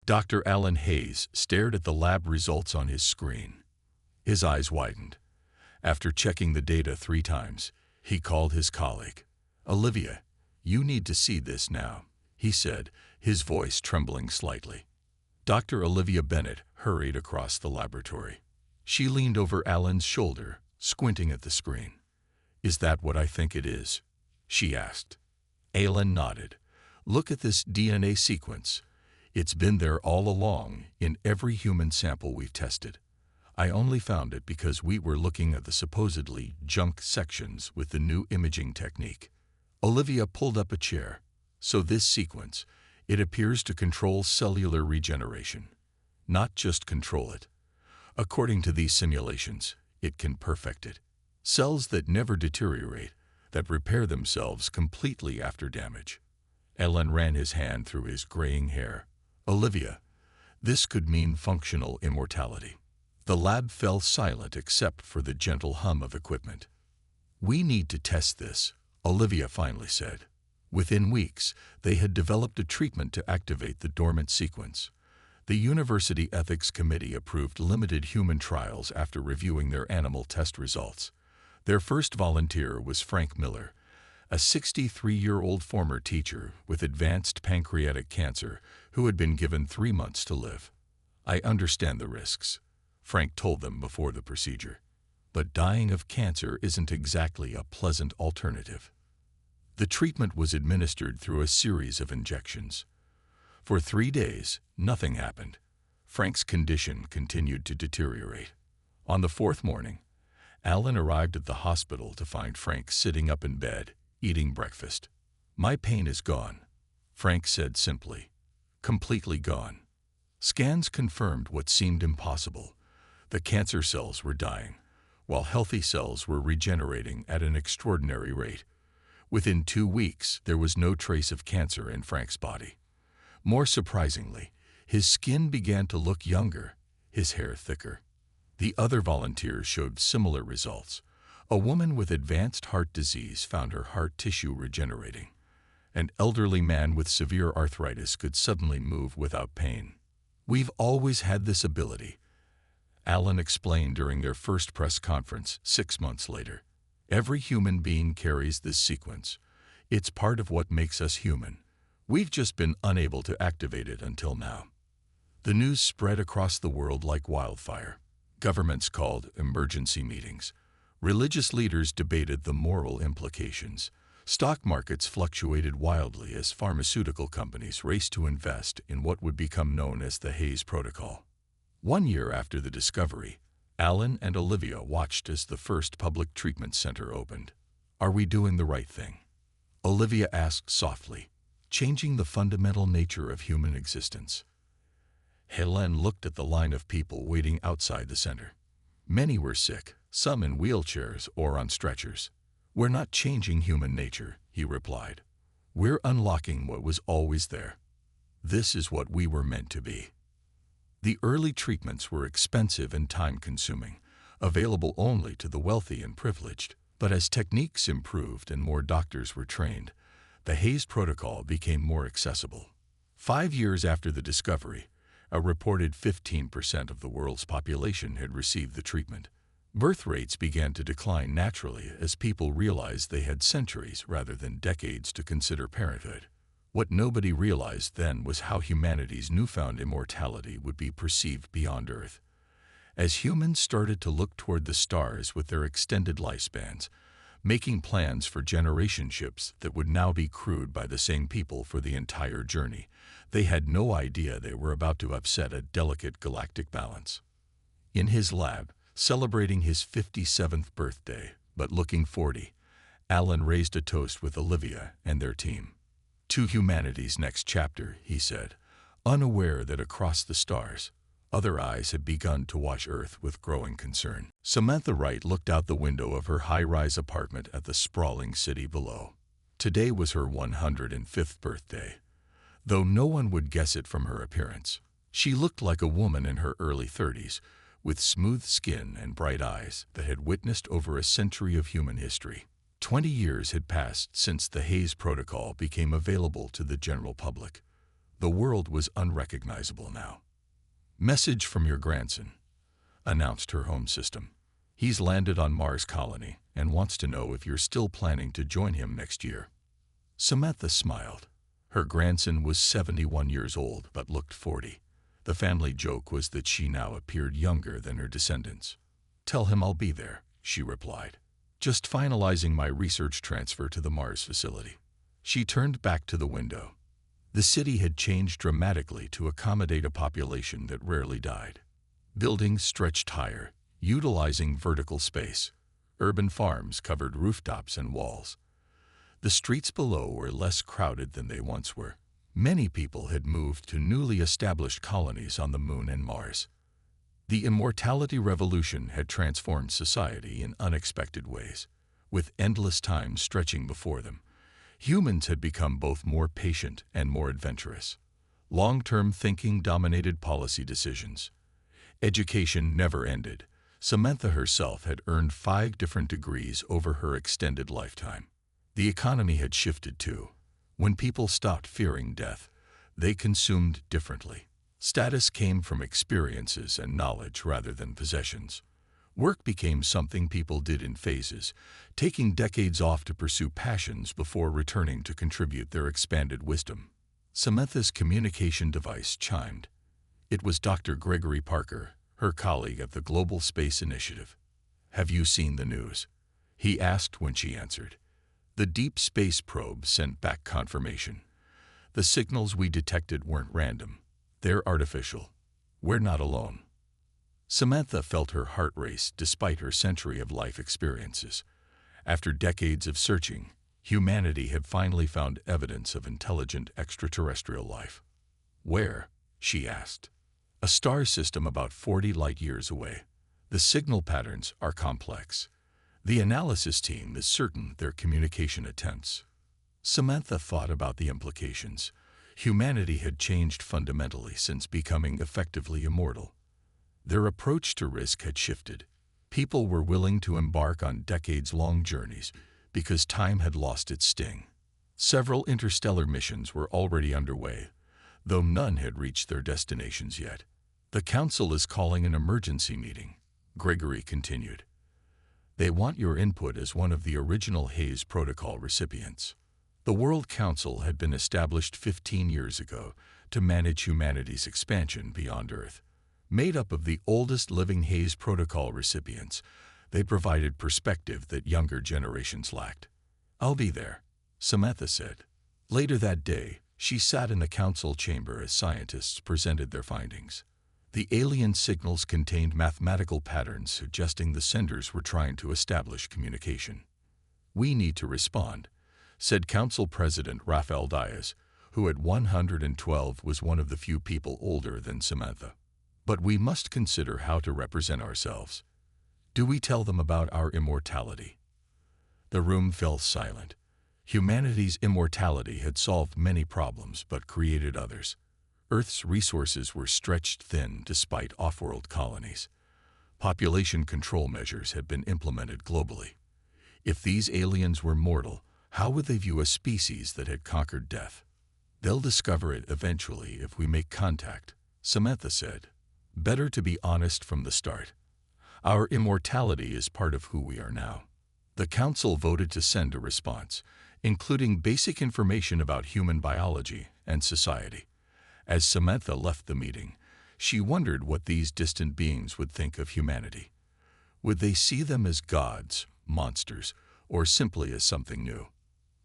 Dr. Alan Hayes stared at the lab results on his screen. His eyes widened. After checking the data 3 times, he called his colleague. "Olivia, you need to see this now," he said, his voice trembling slightly. Dr. Olivia Bennett hurried across the laboratory. She leaned over Alan's shoulder, squinting at the screen. "Is that what I think it is?" she asked. Alan nodded. "Look at this DNA sequence. It's been there all along, in every human sample we've tested. I only found it because we were looking at the supposedly junk sections with the new imaging technique." Olivia pulled up a chair. "So this sequence, it appears to control cellular regeneration. Not just control it. According to these simulations, it can perfect it. Cells that never deteriorate, that repair themselves completely after damage." Alan ran his hand through his graying hair. "Olivia, this could mean functional immortality." The lab fell silent except for the gentle hum of equipment. "We need to test this," Olivia finally said. Within weeks, they had developed a treatment to activate the dormant sequence. The University Ethics Committee approved limited human trials after reviewing their animal test results. Their first volunteer was Frank Miller, a 63-year-old former teacher with advanced pancreatic cancer who had been given 3 months to live. "I understand the risks," Frank told them before the procedure. "But dying of cancer isn't exactly a pleasant alternative." The treatment was administered through a series of injections. For 3 days, nothing happened. Frank's condition continued to deteriorate. On the 4th morning, Alan arrived at the hospital to find Frank sitting up in bed, eating breakfast. "My pain is gone," Frank said simply. "Completely gone." Scans confirmed what seemed impossible. The cancer cells were dying, while healthy cells were regenerating at an extraordinary rate. Within 2 weeks, there was no trace of cancer in Frank's body. More surprisingly, his skin began to look younger, his hair thicker. The other volunteers showed similar results. A woman with advanced heart disease found her heart tissue regenerating. An elderly man with severe arthritis could suddenly move without pain. "We've always had this ability," Alan explained during their first press conference 6 months later. "Every human being carries this sequence. It's part of what makes us human. We've just been unable to activate it until now." The news spread across the world like wildfire. Governments called emergency meetings. Religious leaders debated the moral implications. Stock markets fluctuated wildly as pharmaceutical companies raced to invest in what would become known as the Hayes Protocol. 1 year after the discovery, Alan and Olivia watched as the first public treatment center opened. "Are we doing the right thing?" Olivia asked softly, "Changing the fundamental nature of human existence." Helen looked at the line of people waiting outside the center. Many were sick, some in wheelchairs or on stretchers. "We're not changing human nature," he replied. "We're unlocking what was always there. This is what we were meant to be." The early treatments were expensive and time-consuming, available only to the wealthy and privileged. But as techniques improved and more doctors were trained, the Hayes Protocol became more accessible. 5 years after the discovery, a reported 15% of the world's population had received the treatment. Birth rates began to decline naturally as people realized they had centuries rather than decades to consider parenthood. What nobody realized then was how humanity's newfound immortality would be perceived beyond Earth. As humans started to look toward the stars with their extended lifespans, making plans for generation ships that would now be crewed by the same people for the entire journey, they had no idea they were about to upset a delicate galactic balance. In his lab, celebrating his 57th birthday, but looking 40, Alan raised a toast with Olivia and their team. "To humanity's next chapter," he said, unaware that across the stars, other eyes had begun to watch Earth with growing concern. Samantha Wright looked out the window of her high-rise apartment at the sprawling city below. Today was her 105th birthday, though no one would guess it from her appearance. She looked like a woman in her early 30s, with smooth skin and bright eyes that had witnessed over a century of human history. 20 years had passed since the Hayes Protocol became available to the general public. The world was unrecognizable now. "Message from your grandson," announced her home system. "He's landed on Mars colony and wants to know if you're still planning to join him next year." Samantha smiled. Her grandson was 71 years old but looked 40. The family joke was that she now appeared younger than her descendants. "Tell him I'll be there," she replied. "Just finalizing my research transfer to the Mars facility." She turned back to the window. The city had changed dramatically to accommodate a population that rarely died. Buildings stretched higher, utilizing vertical space. Urban farms covered rooftops and walls. The streets below were less crowded than they once were. Many people had moved to newly established colonies on the Moon and Mars. The immortality revolution had transformed society in unexpected ways. With endless time stretching before them, humans had become both more patient and more adventurous. Long-term thinking dominated policy decisions. Education never ended. Samantha herself had earned 5 different degrees over her extended lifetime. The economy had shifted too. When people stopped fearing death, they consumed differently. Status came from experiences and knowledge rather than possessions. Work became something people did in phases, taking decades off to pursue passions before returning to contribute their expanded wisdom. Samantha's communication device chimed. It was Dr. Gregory Parker, her colleague at the Global Space Initiative. "Have you seen the news?" he asked when she answered. The deep space probe sent back confirmation. "The signals we detected weren't random. They're artificial. We're not alone." Samantha felt her heart race despite her century of life experiences. After decades of searching, humanity had finally found evidence of intelligent extraterrestrial life. "Where?" she asked. "A star system about 40 light-years away. The signal patterns are complex. The analysis team is certain they're communication attempts." Samantha thought about the implications. Humanity had changed fundamentally since becoming effectively immortal. Their approach to risk had shifted. People were willing to embark on decades-long journeys because time had lost its sting. Several interstellar missions were already underway, though none had reached their destinations yet. "The Council is calling an emergency meeting," Gregory continued. "They want your input as one of the original Hayes Protocol recipients." The World Council had been established 15 years ago to manage humanity's expansion beyond Earth. Made up of the oldest living Hayes Protocol recipients, they provided perspective that younger generations lacked. "I'll be there," Samantha said. Later that day, she sat in the council chamber as scientists presented their findings. The alien signals contained mathematical patterns suggesting the senders were trying to establish communication. "We need to respond," said Council President Rafael Diaz, who at 112 was one of the few people older than Samantha. "But we must consider how to represent ourselves. Do we tell them about our immortality?" The room fell silent. Humanity's immortality had solved many problems but created others. Earth's resources were stretched thin despite off-world colonies. Population control measures had been implemented globally. If these aliens were mortal, how would they view a species that had conquered death? "They'll discover it eventually if we make contact," Samantha said. "Better to be honest from the start. Our immortality is part of who we are now." The council voted to send a response, including basic information about human biology and society. As Samantha left the meeting, she wondered what these distant beings would think of humanity. Would they see them as gods, monsters, or simply as something new?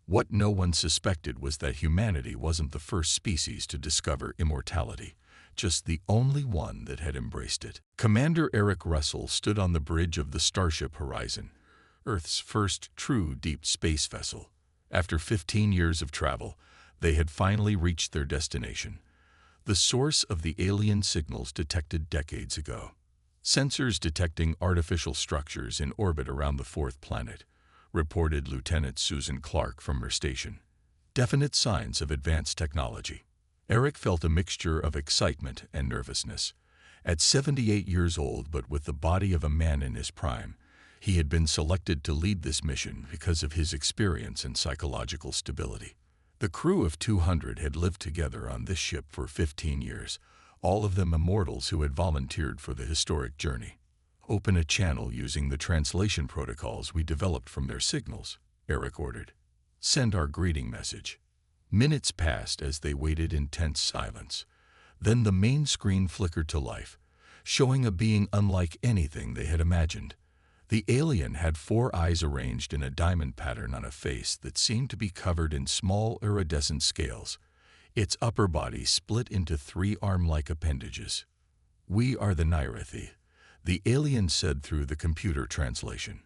What no one suspected was that humanity wasn't the first species to discover immortality, just the only one that had embraced it. Commander Eric Russell stood on the bridge of the Starship Horizon, Earth's first true deep space vessel. After 15 years of travel, they had finally reached their destination, the source of the alien signals detected decades ago. "Sensors detecting artificial structures in orbit around the 4th planet," reported Lieutenant Susan Clark from her station. "Definite signs of advanced technology." Eric felt a mixture of excitement and nervousness. At 78 years old, but with the body of a man in his prime, he had been selected to lead this mission because of his experience and psychological stability. The crew of 200 had lived together on this ship for 15 years, all of them immortals who had volunteered for the historic journey. Open a channel using the translation protocols we developed from their signals, Eric ordered. Send our greeting message. Minutes passed as they waited in tense silence. Then the main screen flickered to life, showing a being unlike anything they had imagined. The alien had 4 eyes arranged in a diamond pattern on a face that seemed to be covered in small iridescent scales. Its upper body split into 3 arm-like appendages. "We are the Nyrathi," the alien said through the computer translation.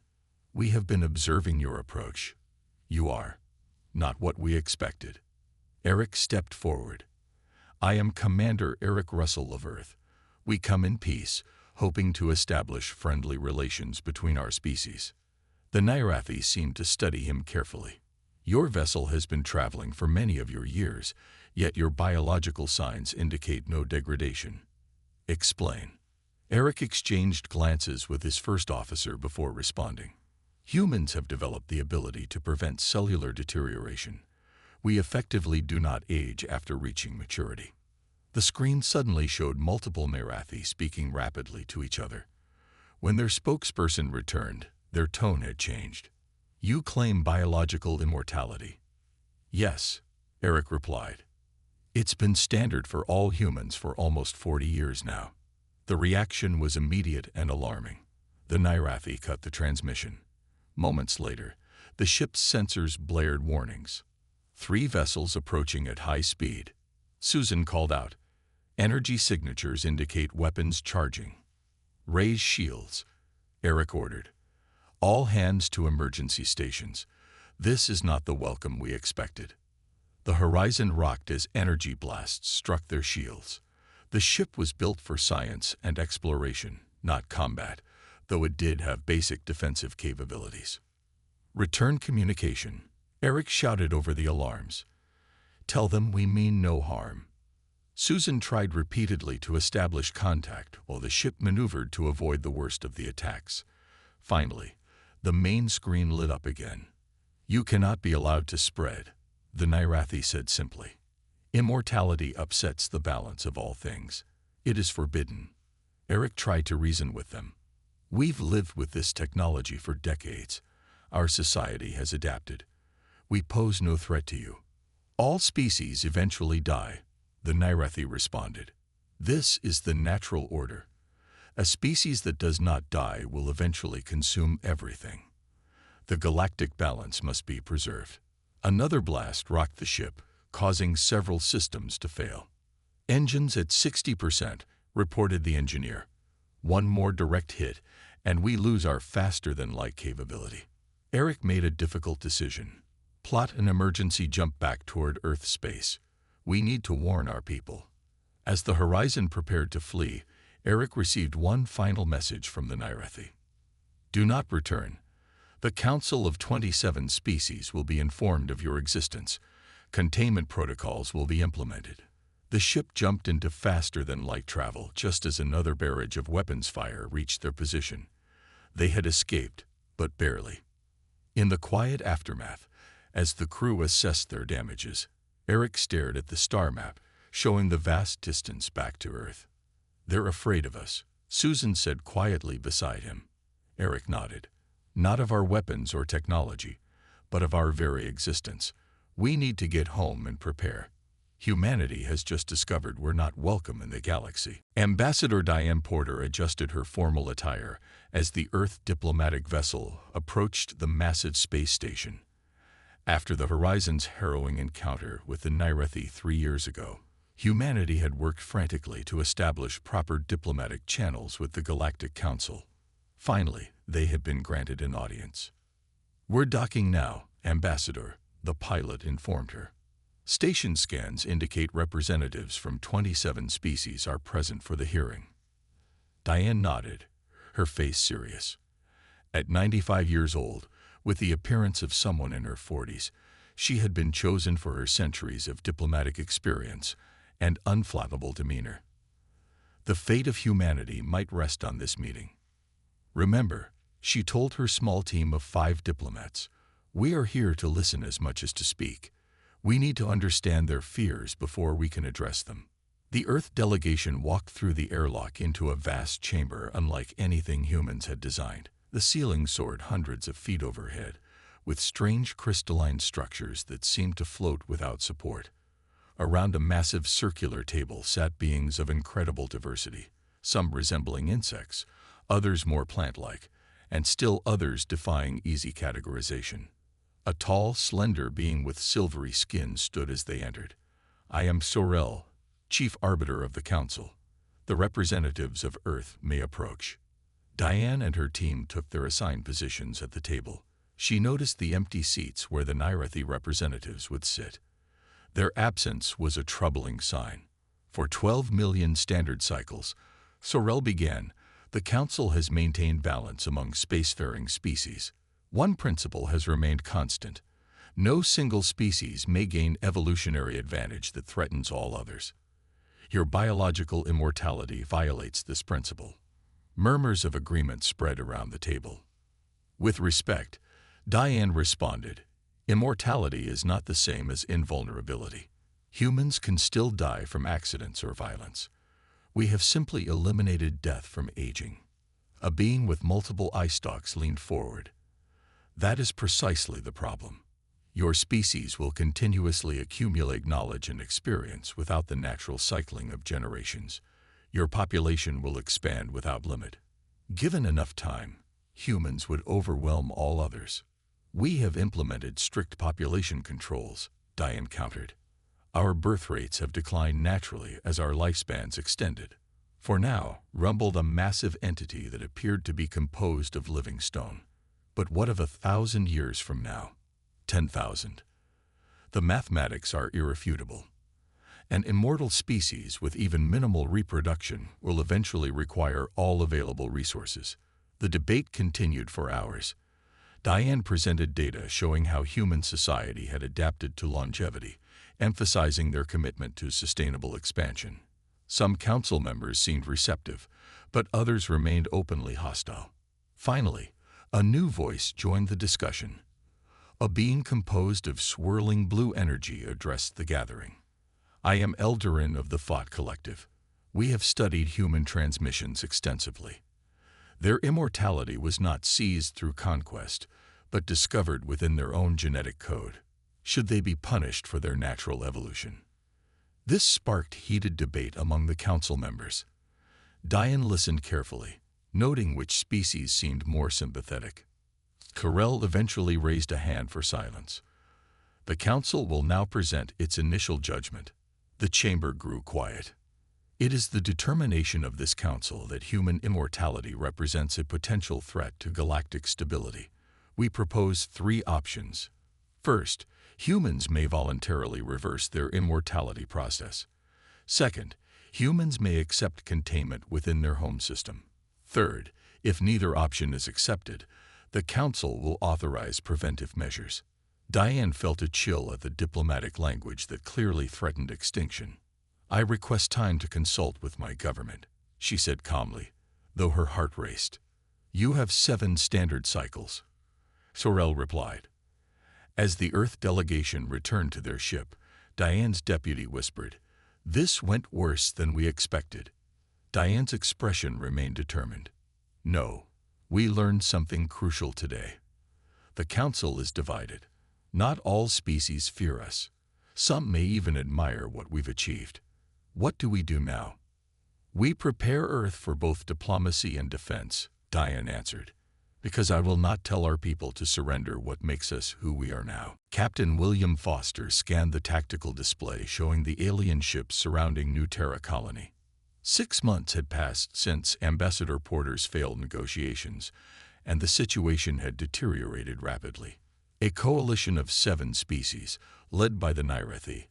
"We have been observing your approach. You are not what we expected." Eric stepped forward. "I am Commander Eric Russell of Earth. We come in peace, hoping to establish friendly relations between our species." The Nyrathi seemed to study him carefully. "Your vessel has been traveling for many of your years, yet your biological signs indicate no degradation. Explain." Eric exchanged glances with his first officer before responding. "Humans have developed the ability to prevent cellular deterioration. We effectively do not age after reaching maturity." The screen suddenly showed multiple Nyrathi speaking rapidly to each other. When their spokesperson returned, their tone had changed. "You claim biological immortality." "Yes," Eric replied. "It's been standard for all humans for almost 40 years now." The reaction was immediate and alarming. The Nyrathi cut the transmission. Moments later, the ship's sensors blared warnings. 3 vessels approaching at high speed. Susan called out, "Energy signatures indicate weapons charging." "Raise shields," Eric ordered. "All hands to emergency stations. This is not the welcome we expected." The horizon rocked as energy blasts struck their shields. The ship was built for science and exploration, not combat, though it did have basic defensive capabilities. "Return communication," Eric shouted over the alarms. "Tell them we mean no harm." Susan tried repeatedly to establish contact while the ship maneuvered to avoid the worst of the attacks. Finally, the main screen lit up again. "You cannot be allowed to spread," the Nyrathi said simply. "Immortality upsets the balance of all things. It is forbidden." Eric tried to reason with them. "We've lived with this technology for decades. Our society has adapted. We pose no threat to you." "All species eventually die," the Nyrathi responded. "This is the natural order. A species that does not die will eventually consume everything. The galactic balance must be preserved." Another blast rocked the ship, causing several systems to fail. "Engines at 60%, reported the engineer. One more direct hit, and we lose our faster-than-light capability." Eric made a difficult decision. "Plot an emergency jump back toward Earth space. We need to warn our people." As the horizon prepared to flee, Eric received one final message from the Nyrathi. "Do not return. The Council of 27 species will be informed of your existence. Containment protocols will be implemented." The ship jumped into faster-than-light travel just as another barrage of weapons fire reached their position. They had escaped, but barely. In the quiet aftermath, as the crew assessed their damages, Eric stared at the star map, showing the vast distance back to Earth. "They're afraid of us," Susan said quietly beside him. Eric nodded. "Not of our weapons or technology, but of our very existence. We need to get home and prepare. Humanity has just discovered we're not welcome in the galaxy." Ambassador Diane Porter adjusted her formal attire as the Earth diplomatic vessel approached the massive space station. After the Horizon's harrowing encounter with the Nyrathi 3 years ago, humanity had worked frantically to establish proper diplomatic channels with the Galactic Council. Finally, they had been granted an audience. "We're docking now, Ambassador," the pilot informed her. "Station scans indicate representatives from 27 species are present for the hearing." Diane nodded, her face serious. At 95 years old, with the appearance of someone in her 40s, she had been chosen for her centuries of diplomatic experience and unflappable demeanor. The fate of humanity might rest on this meeting. "Remember," she told her small team of 5 diplomats, "we are here to listen as much as to speak. We need to understand their fears before we can address them. The Earth delegation walked through the airlock into a vast chamber unlike anything humans had designed. The ceiling soared hundreds of feet overhead, with strange crystalline structures that seemed to float without support. Around a massive circular table sat beings of incredible diversity, some resembling insects, others more plant-like, and still others defying easy categorization. A tall, slender being with silvery skin stood as they entered. "I am Sorel, Chief Arbiter of the Council. The representatives of Earth may approach." Diane and her team took their assigned positions at the table. She noticed the empty seats where the Nyrathi representatives would sit. Their absence was a troubling sign. "For 12 million standard cycles," Sorel began, "the Council has maintained balance among spacefaring species. One principle has remained constant. No single species may gain evolutionary advantage that threatens all others. Your biological immortality violates this principle." Murmurs of agreement spread around the table. With respect, Diane responded, "Immortality is not the same as invulnerability. Humans can still die from accidents or violence. We have simply eliminated death from aging." A being with multiple eye stalks leaned forward. "That is precisely the problem. Your species will continuously accumulate knowledge and experience without the natural cycling of generations. Your population will expand without limit. Given enough time, humans would overwhelm all others." "We have implemented strict population controls," Diane countered. "Our birth rates have declined naturally as our lifespans extended." "For now," rumbled a massive entity that appeared to be composed of living stone. "But what of 1,000 years from now? 10,000? The mathematics are irrefutable. An immortal species with even minimal reproduction will eventually require all available resources." The debate continued for hours. Diane presented data showing how human society had adapted to longevity, emphasizing their commitment to sustainable expansion. Some council members seemed receptive, but others remained openly hostile. Finally, a new voice joined the discussion. A being composed of swirling blue energy addressed the gathering. "I am Eldarin of the Thought Collective. We have studied human transmissions extensively. Their immortality was not seized through conquest, but discovered within their own genetic code. Should they be punished for their natural evolution?" This sparked heated debate among the council members. Diane listened carefully, noting which species seemed more sympathetic. Corell eventually raised a hand for silence. "The council will now present its initial judgment." The chamber grew quiet. "It is the determination of this council that human immortality represents a potential threat to galactic stability. We propose 3 options. First, humans may voluntarily reverse their immortality process. Second, humans may accept containment within their home system. Third, if neither option is accepted, the council will authorize preventive measures." Diane felt a chill at the diplomatic language that clearly threatened extinction. "I request time to consult with my government," she said calmly, though her heart raced. "You have 7 standard cycles," Sorel replied. As the Earth delegation returned to their ship, Diane's deputy whispered, "This went worse than we expected." Diane's expression remained determined. "No, we learned something crucial today. The council is divided. Not all species fear us. Some may even admire what we've achieved. What do we do now?" "We prepare Earth for both diplomacy and defense," Diane answered, "because I will not tell our people to surrender what makes us who we are now." Captain William Foster scanned the tactical display showing the alien ships surrounding New Terra colony. 6 months had passed since Ambassador Porter's failed negotiations, and the situation had deteriorated rapidly. A coalition of 7 species, led by the Nyrathi,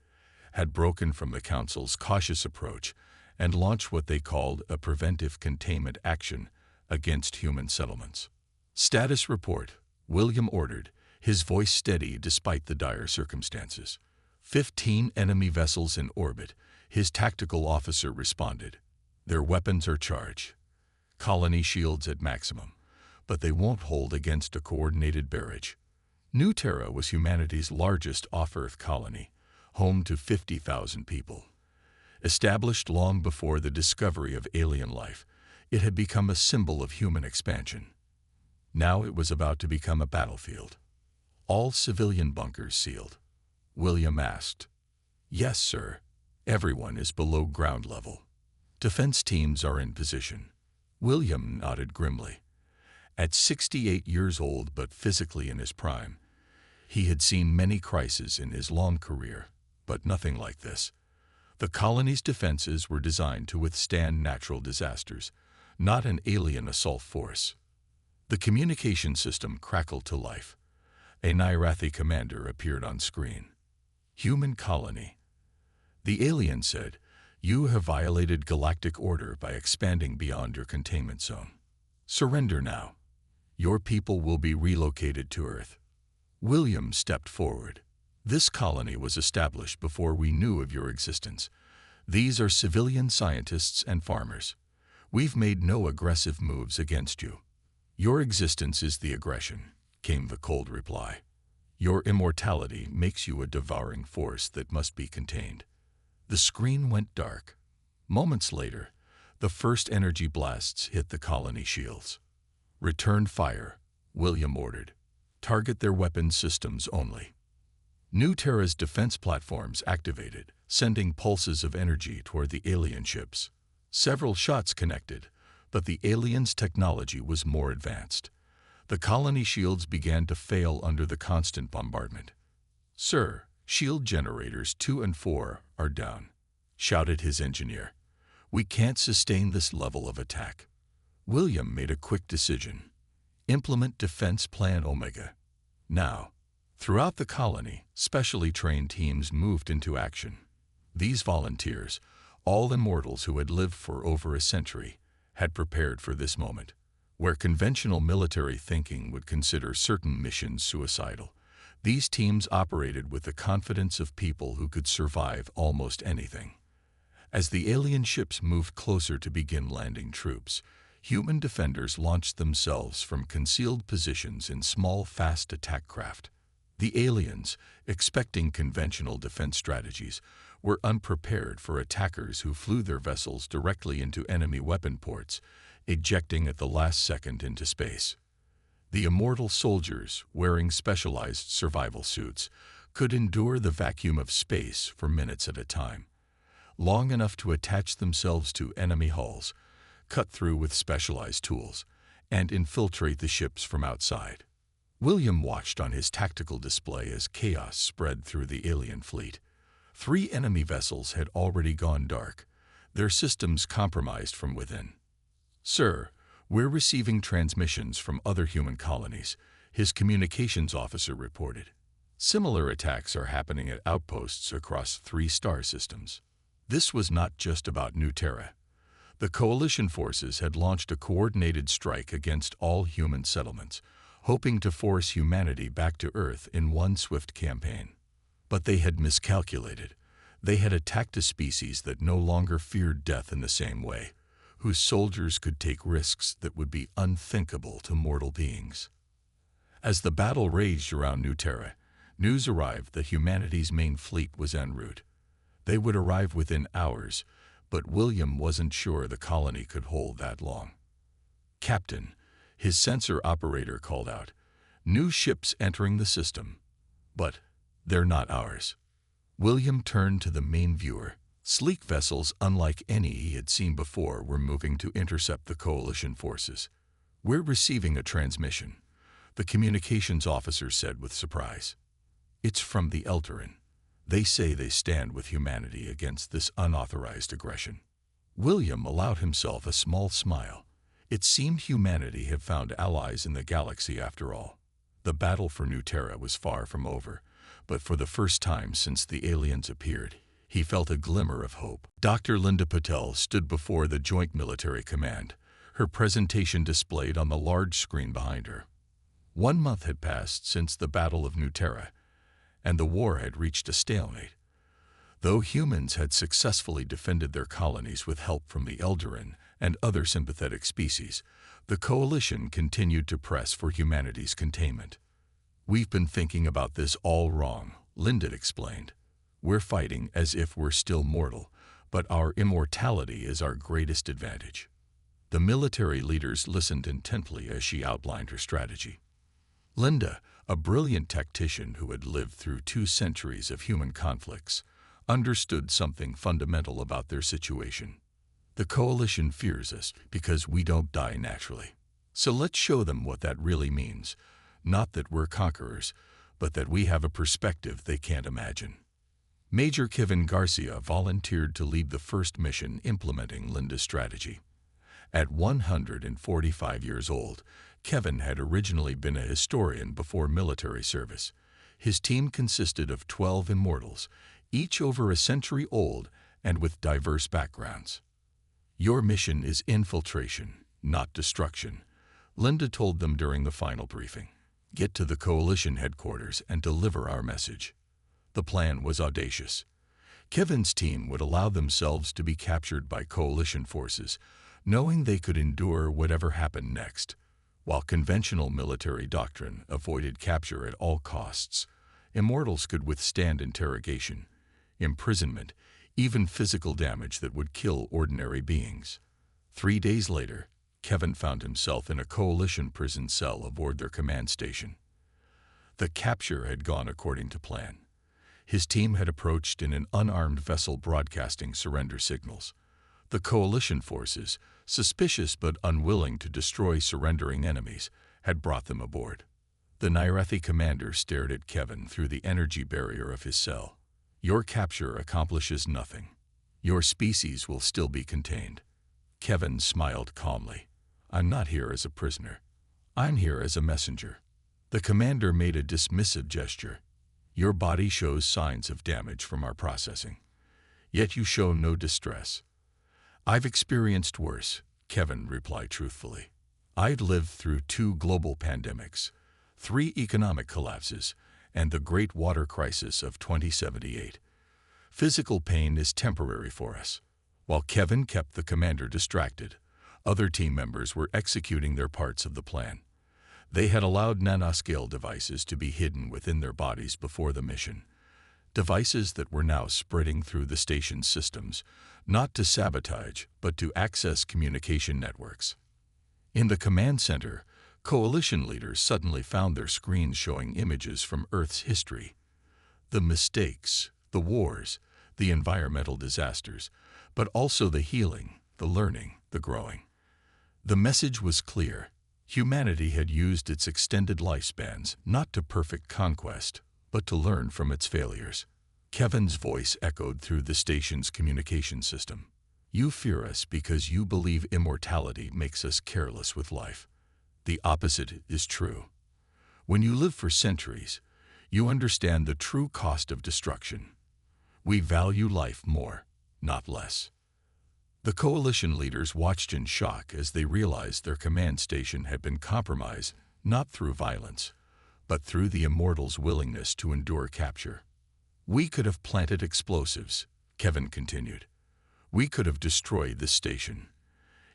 had broken from the Council's cautious approach and launched what they called a preventive containment action against human settlements. "Status report," William ordered, his voice steady despite the dire circumstances. 15 enemy vessels in orbit, his tactical officer responded. "Their weapons are charged. Colony shields at maximum, but they won't hold against a coordinated barrage." New Terra was humanity's largest off-Earth colony, home to 50,000 people. Established long before the discovery of alien life, it had become a symbol of human expansion. Now it was about to become a battlefield. All civilian bunkers sealed? William asked. Yes, sir. Everyone is below ground level. Defense teams are in position. William nodded grimly. At 68 years old but physically in his prime, he had seen many crises in his long career, but nothing like this. The colony's defenses were designed to withstand natural disasters, not an alien assault force. The communication system crackled to life. A Nirathi commander appeared on screen. Human colony. The alien said, "You have violated galactic order by expanding beyond your containment zone. Surrender now. Your people will be relocated to Earth." William stepped forward. "This colony was established before we knew of your existence. These are civilian scientists and farmers. We've made no aggressive moves against you." "Your existence is the aggression," came the cold reply. "Your immortality makes you a devouring force that must be contained." The screen went dark. Moments later, the first energy blasts hit the colony shields. "Return fire," William ordered. "Target their weapons systems only." New Terra's defense platforms activated, sending pulses of energy toward the alien ships. Several shots connected, but the aliens' technology was more advanced. The colony shields began to fail under the constant bombardment. "Sir, shield generators 2 and 4 are down," shouted his engineer. "We can't sustain this level of attack." William made a quick decision. Implement Defense Plan Omega. Now. Throughout the colony, specially trained teams moved into action. These volunteers, all immortals who had lived for over a century, had prepared for this moment. Where conventional military thinking would consider certain missions suicidal, these teams operated with the confidence of people who could survive almost anything. As the alien ships moved closer to begin landing troops, human defenders launched themselves from concealed positions in small, fast attack craft. The aliens, expecting conventional defense strategies, were unprepared for attackers who flew their vessels directly into enemy weapon ports, ejecting at the last second into space. The immortal soldiers, wearing specialized survival suits, could endure the vacuum of space for minutes at a time, long enough to attach themselves to enemy hulls, cut through with specialized tools, and infiltrate the ships from outside. William watched on his tactical display as chaos spread through the alien fleet. 3 enemy vessels had already gone dark, their systems compromised from within. "Sir, we're receiving transmissions from other human colonies," his communications officer reported. "Similar attacks are happening at outposts across 3 star systems." This was not just about New Terra. The coalition forces had launched a coordinated strike against all human settlements, hoping to force humanity back to Earth in one swift campaign. But they had miscalculated. They had attacked a species that no longer feared death in the same way, whose soldiers could take risks that would be unthinkable to mortal beings. As the battle raged around New Terra, news arrived that humanity's main fleet was en route. They would arrive within hours, but William wasn't sure the colony could hold that long. "Captain," his sensor operator called out, "new ships entering the system. But they're not ours." William turned to the main viewer. Sleek vessels unlike any he had seen before were moving to intercept the coalition forces. "We're receiving a transmission," the communications officer said with surprise. "It's from the Eldarin. They say they stand with humanity against this unauthorized aggression." William allowed himself a small smile. It seemed humanity had found allies in the galaxy after all. The battle for New Terra was far from over, but for the first time since the aliens appeared, he felt a glimmer of hope. Dr. Linda Patel stood before the Joint Military Command, her presentation displayed on the large screen behind her. 1 month had passed since the Battle of New Terra, and the war had reached a stalemate. Though humans had successfully defended their colonies with help from the Eldarin and other sympathetic species, the coalition continued to press for humanity's containment. "We've been thinking about this all wrong," Linda explained. We're fighting as if we're still mortal, but our immortality is our greatest advantage." The military leaders listened intently as she outlined her strategy. Linda, a brilliant tactician who had lived through 2 centuries of human conflicts, understood something fundamental about their situation. The coalition fears us because we don't die naturally. So let's show them what that really means. Not that we're conquerors, but that we have a perspective they can't imagine. Major Kevin Garcia volunteered to lead the first mission implementing Linda's strategy. At 145 years old, Kevin had originally been a historian before military service. His team consisted of 12 immortals, each over a century old and with diverse backgrounds. "Your mission is infiltration, not destruction," Linda told them during the final briefing. "Get to the coalition headquarters and deliver our message." The plan was audacious. Kevin's team would allow themselves to be captured by coalition forces, knowing they could endure whatever happened next. While conventional military doctrine avoided capture at all costs, immortals could withstand interrogation, imprisonment, even physical damage that would kill ordinary beings. 3 days later, Kevin found himself in a coalition prison cell aboard their command station. The capture had gone according to plan. His team had approached in an unarmed vessel broadcasting surrender signals. The coalition forces, suspicious but unwilling to destroy surrendering enemies, had brought them aboard. The Nairethi commander stared at Kevin through the energy barrier of his cell. "Your capture accomplishes nothing. Your species will still be contained." Kevin smiled calmly. "I'm not here as a prisoner. I'm here as a messenger." The commander made a dismissive gesture. "Your body shows signs of damage from our processing. Yet you show no distress." "I've experienced worse," Kevin replied truthfully. "I've lived through 2 global pandemics, 3 economic collapses, and the Great Water Crisis of 2078. Physical pain is temporary for us." While Kevin kept the commander distracted, other team members were executing their parts of the plan. They had allowed nanoscale devices to be hidden within their bodies before the mission, devices that were now spreading through the station's systems, not to sabotage, but to access communication networks. In the command center, coalition leaders suddenly found their screens showing images from Earth's history. The mistakes, the wars, the environmental disasters, but also the healing, the learning, the growing. The message was clear. Humanity had used its extended lifespans not to perfect conquest, but to learn from its failures. Kevin's voice echoed through the station's communication system. "You fear us because you believe immortality makes us careless with life. The opposite is true. When you live for centuries, you understand the true cost of destruction. We value life more, not less." The coalition leaders watched in shock as they realized their command station had been compromised not through violence, but through the immortals' willingness to endure capture. "We could have planted explosives," Kevin continued. "We could have destroyed the station.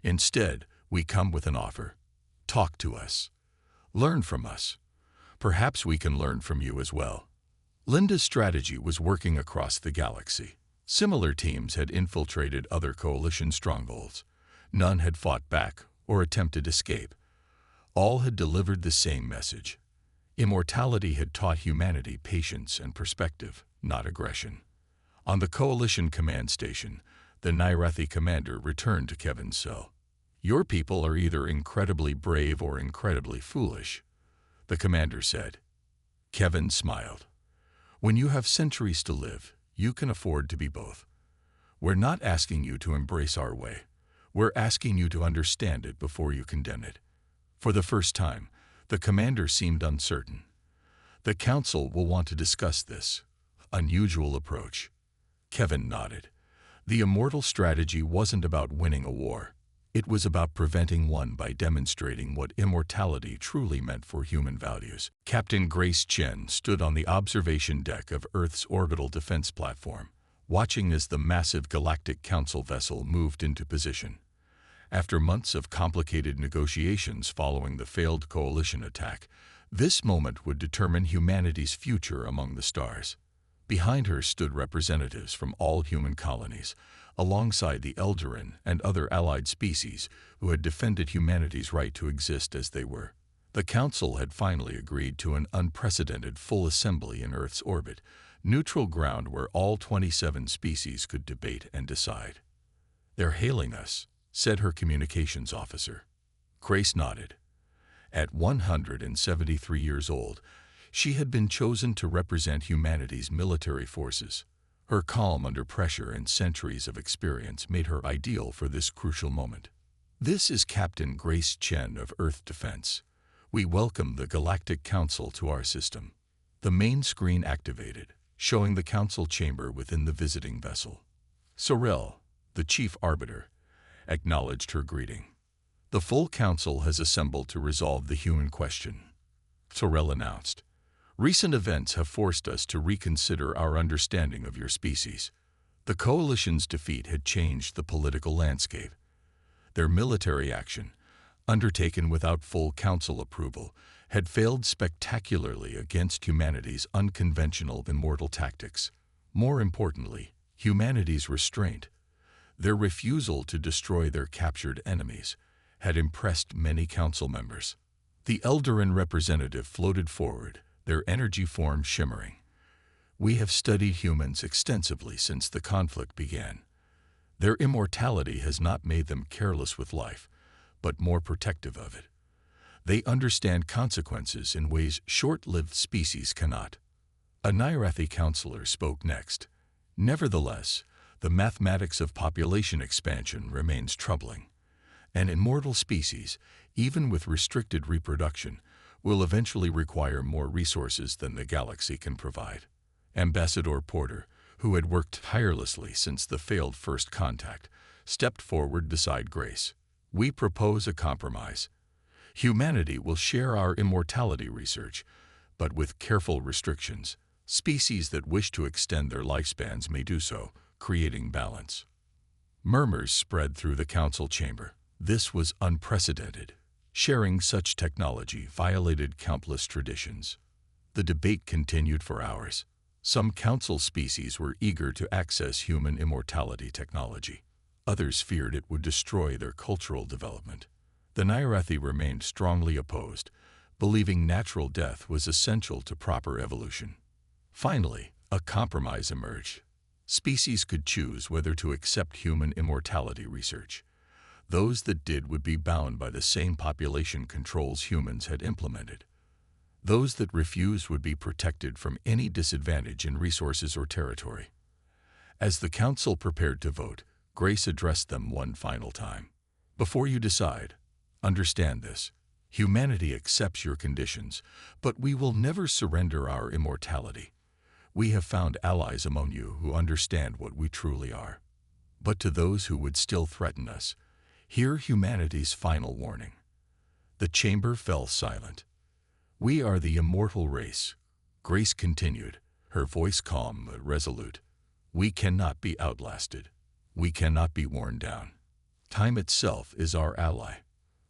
Instead, we come with an offer. Talk to us. Learn from us. Perhaps we can learn from you as well." Linda's strategy was working across the galaxy. Similar teams had infiltrated other coalition strongholds. None had fought back or attempted escape. All had delivered the same message. Immortality had taught humanity patience and perspective, not aggression. On the coalition command station, the Nairethi commander returned to Kevin's cell. "Your people are either incredibly brave or incredibly foolish," the commander said. Kevin smiled. "When you have centuries to live, you can afford to be both. We're not asking you to embrace our way. We're asking you to understand it before you condemn it." For the first time, the commander seemed uncertain. "The council will want to discuss this unusual approach." Kevin nodded. The immortal strategy wasn't about winning a war. It was about preventing one by demonstrating what immortality truly meant for human values. Captain Grace Chen stood on the observation deck of Earth's orbital defense platform, watching as the massive Galactic Council vessel moved into position. After months of complicated negotiations following the failed coalition attack, this moment would determine humanity's future among the stars. Behind her stood representatives from all human colonies, alongside the Eldarin and other allied species who had defended humanity's right to exist as they were. The Council had finally agreed to an unprecedented full assembly in Earth's orbit, neutral ground where all 27 species could debate and decide. "They're hailing us," said her communications officer. Grace nodded. At 173 years old, she had been chosen to represent humanity's military forces. Her calm under pressure and centuries of experience made her ideal for this crucial moment. "This is Captain Grace Chen of Earth Defense. We welcome the Galactic Council to our system." The main screen activated, showing the council chamber within the visiting vessel. Sorel, the chief arbiter, acknowledged her greeting. "The full council has assembled to resolve the human question," Sorel announced. "Recent events have forced us to reconsider our understanding of your species. The coalition's defeat had changed the political landscape. Their military action, undertaken without full council approval, had failed spectacularly against humanity's unconventional immortal tactics. More importantly, humanity's restraint, their refusal to destroy their captured enemies, had impressed many council members." The Eldarin representative floated forward, their energy form shimmering. "We have studied humans extensively since the conflict began. Their immortality has not made them careless with life, but more protective of it. They understand consequences in ways short-lived species cannot." A Nyrathi counselor spoke next. "Nevertheless, the mathematics of population expansion remains troubling. An immortal species, even with restricted reproduction, will eventually require more resources than the galaxy can provide." Ambassador Porter, who had worked tirelessly since the failed first contact, stepped forward beside Grace. "We propose a compromise. Humanity will share our immortality research, but with careful restrictions. Species that wish to extend their lifespans may do so, creating balance." Murmurs spread through the council chamber. This was unprecedented. Sharing such technology violated countless traditions. The debate continued for hours. Some council species were eager to access human immortality technology. Others feared it would destroy their cultural development. The Nyrathi remained strongly opposed, believing natural death was essential to proper evolution. Finally, a compromise emerged. Species could choose whether to accept human immortality research. Those that did would be bound by the same population controls humans had implemented. Those that refused would be protected from any disadvantage in resources or territory. As the council prepared to vote, Grace addressed them one final time. "Before you decide, understand this. Humanity accepts your conditions, but we will never surrender our immortality. We have found allies among you who understand what we truly are. But to those who would still threaten us, hear humanity's final warning." The chamber fell silent. "We are the immortal race," Grace continued, her voice calm but resolute. "We cannot be outlasted. We cannot be worn down. Time itself is our ally.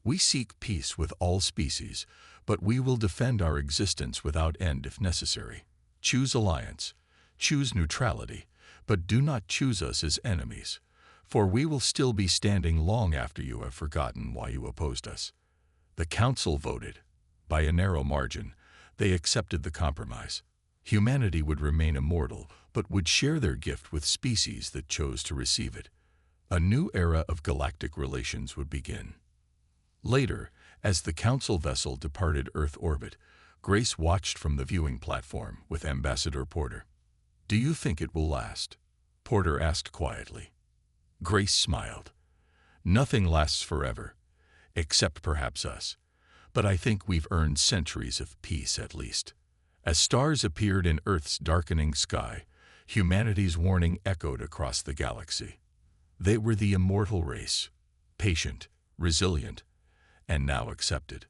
We seek peace with all species, but we will defend our existence without end if necessary. Choose alliance, choose neutrality, but do not choose us as enemies, for we will still be standing long after you have forgotten why you opposed us." The council voted. By a narrow margin, they accepted the compromise. Humanity would remain immortal, but would share their gift with species that chose to receive it. A new era of galactic relations would begin. Later, as the council vessel departed Earth orbit, Grace watched from the viewing platform with Ambassador Porter. "Do you think it will last?" Porter asked quietly. Grace smiled. "Nothing lasts forever, except perhaps us. But I think we've earned centuries of peace at least." As stars appeared in Earth's darkening sky, humanity's warning echoed across the galaxy. They were the immortal race, patient, resilient, and now accepted.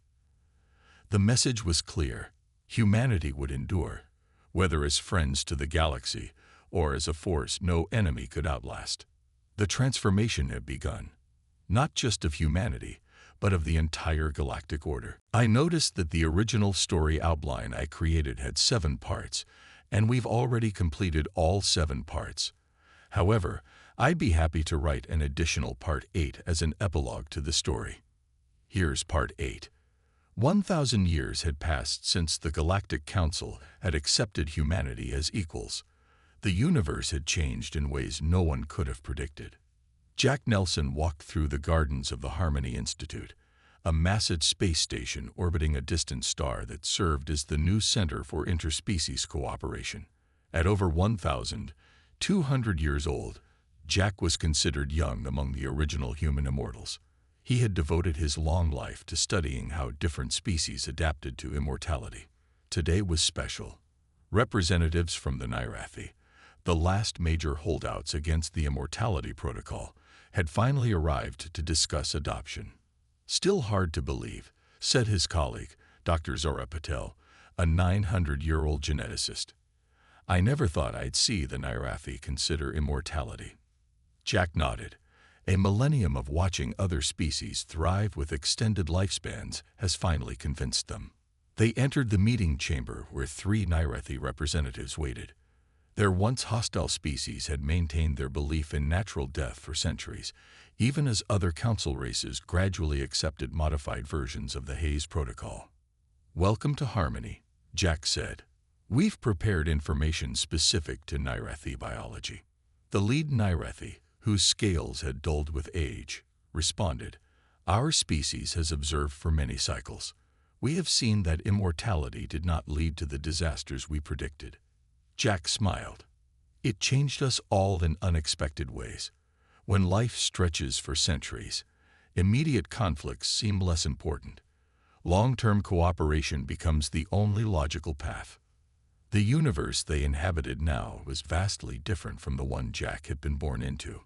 The message was clear. Humanity would endure, whether as friends to the galaxy or as a force no enemy could outlast. The transformation had begun, not just of humanity, but of the entire galactic order. I noticed that the original story outline I created had 7 parts, and we've already completed all 7 parts. However, I'd be happy to write an additional Part 8 as an epilogue to the story. Here's Part 8. 1,000 years had passed since the Galactic Council had accepted humanity as equals. The universe had changed in ways no one could have predicted. Jack Nelson walked through the gardens of the Harmony Institute, a massive space station orbiting a distant star that served as the new center for interspecies cooperation. At over 1,200 years old, Jack was considered young among the original human immortals. He had devoted his long life to studying how different species adapted to immortality. Today was special. Representatives from the Nirathi, the last major holdouts against the Immortality Protocol, had finally arrived to discuss adoption. "Still hard to believe," said his colleague, Dr. Zora Patel, a 900-year-old geneticist. "I never thought I'd see the Nirathi consider immortality." Jack nodded. A millennium of watching other species thrive with extended lifespans has finally convinced them. They entered the meeting chamber where 3 Nirathi representatives waited. Their once hostile species had maintained their belief in natural death for centuries, even as other council races gradually accepted modified versions of the Hayes Protocol. "Welcome to Harmony," Jack said. "We've prepared information specific to Nirathi biology." The lead Nirathi, whose scales had dulled with age, responded, "Our species has observed for many cycles. We have seen that immortality did not lead to the disasters we predicted." Jack smiled. "It changed us all in unexpected ways. When life stretches for centuries, immediate conflicts seem less important. Long-term cooperation becomes the only logical path." The universe they inhabited now was vastly different from the one Jack had been born into.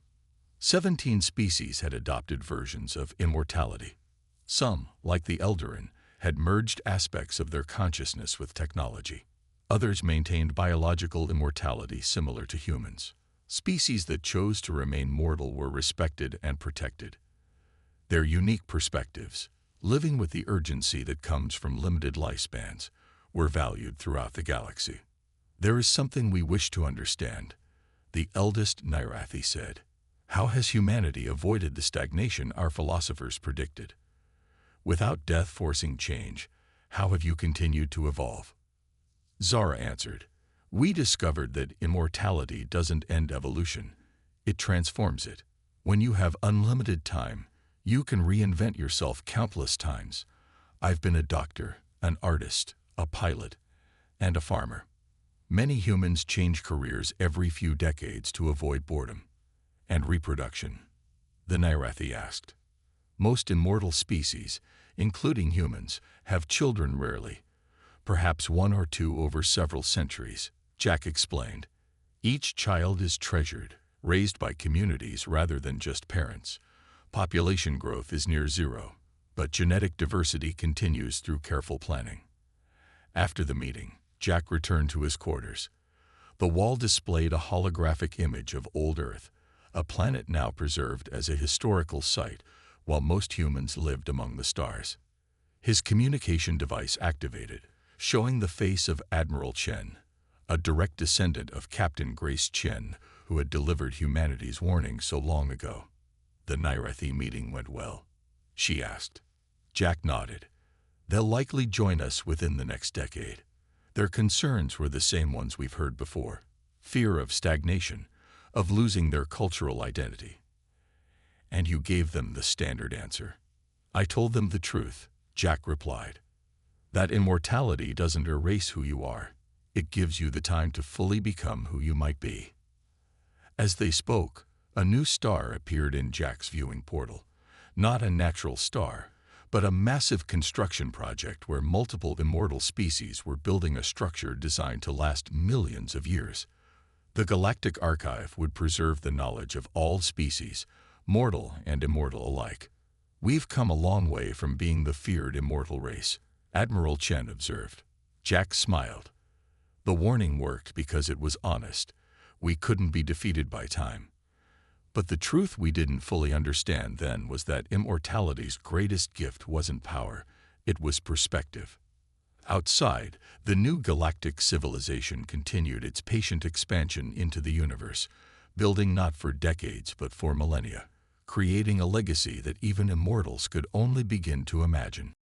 17 species had adopted versions of immortality. Some, like the Eldarin, had merged aspects of their consciousness with technology. Others maintained biological immortality similar to humans. Species that chose to remain mortal were respected and protected. Their unique perspectives, living with the urgency that comes from limited lifespans, were valued throughout the galaxy. "There is something we wish to understand," the eldest Nirathi said. "How has humanity avoided the stagnation our philosophers predicted? Without death forcing change, how have you continued to evolve?" Zara answered, "We discovered that immortality doesn't end evolution, it transforms it. When you have unlimited time, you can reinvent yourself countless times. I've been a doctor, an artist, a pilot, and a farmer. Many humans change careers every few decades to avoid boredom." "And reproduction?" the Nirathi asked. "Most immortal species, including humans, have children rarely. Perhaps 1 or 2 over several centuries," Jack explained. "Each child is treasured, raised by communities rather than just parents. Population growth is near zero, but genetic diversity continues through careful planning." After the meeting, Jack returned to his quarters. The wall displayed a holographic image of old Earth, a planet now preserved as a historical site while most humans lived among the stars. His communication device activated, showing the face of Admiral Chen, a direct descendant of Captain Grace Chen, who had delivered humanity's warning so long ago. "The Nirathi meeting went well?" she asked. Jack nodded. "They'll likely join us within the next decade." Their concerns were the same ones we've heard before: fear of stagnation, of losing their cultural identity. "And you gave them the standard answer?" "I told them the truth," Jack replied. "That immortality doesn't erase who you are. It gives you the time to fully become who you might be." As they spoke, a new star appeared in Jack's viewing portal. Not a natural star, but a massive construction project where multiple immortal species were building a structure designed to last millions of years. The Galactic Archive would preserve the knowledge of all species, mortal and immortal alike. "We've come a long way from being the feared immortal race," Admiral Chen observed. Jack smiled. "The warning worked because it was honest. We couldn't be defeated by time. But the truth we didn't fully understand then was that immortality's greatest gift wasn't power, it was perspective. Outside, the new galactic civilization continued its patient expansion into the universe, building not for decades but for millennia, creating a legacy that even immortals could only begin to imagine.